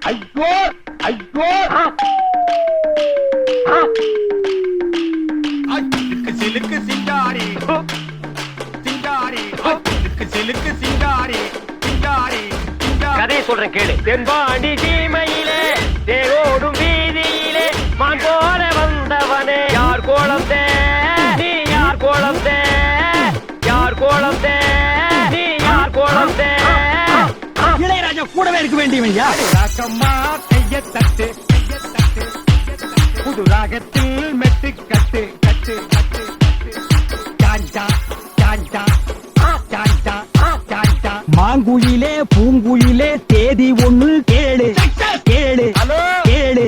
ஐயோ ஐயோ சிலுக்கு சிங்காரி சிங்காரி சிலுக்கு சிங்காரி சிங்காரி கதையை சொல்றேன் கேளு. தென்பாண்டி சீமையிலே தேரோடும் வீதியிலே மான் போல வந்தவனே யார் கோலம் தே நீ யார் கோலம் தே யார் கோலம் தே நீ யார் கோலம் தே. இளையராஜா கூடவே இருக்க வேண்டியவையா? ராக்கம்மா கைய தட்டு புது ராகத்தில் மெட்டு கட்டு கட்டு கட்டு சாஞ்சா சாஞ்சா சாஞ்சா சாஞ்சா. மாங்குயிலே பூங்குயிலே தேதி ஒண்ணு கேளு கேளு கேளு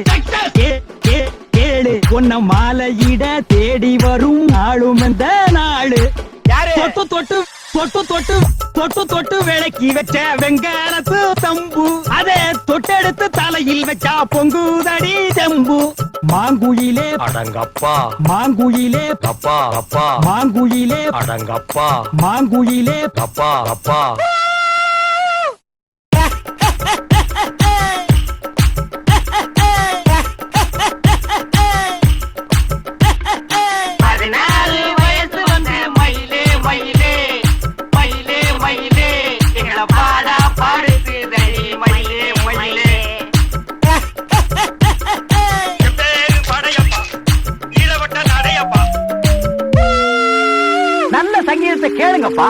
கேளு. உன்ன மாலையிட தேடி வரும் நாளும் இந்த நாளு. தொட்டு தொட்டு தொட்டு தொட்டு தொட்டு தொட்டு விளக்கி வச்ச வெங்காலத்து தம்பு அதே தொட்டெடுத்து தலையில் வச்சா பொங்குதடி தெம்பு. மாங்குயிலே அடங்கப்பா மாங்குயிலே அப்பா அப்பா மாங்குயிலே அடங்கப்பா மாங்குயிலே அப்பா அப்பா. நல்ல சங்கீதத்தை கேளுங்கப்பா.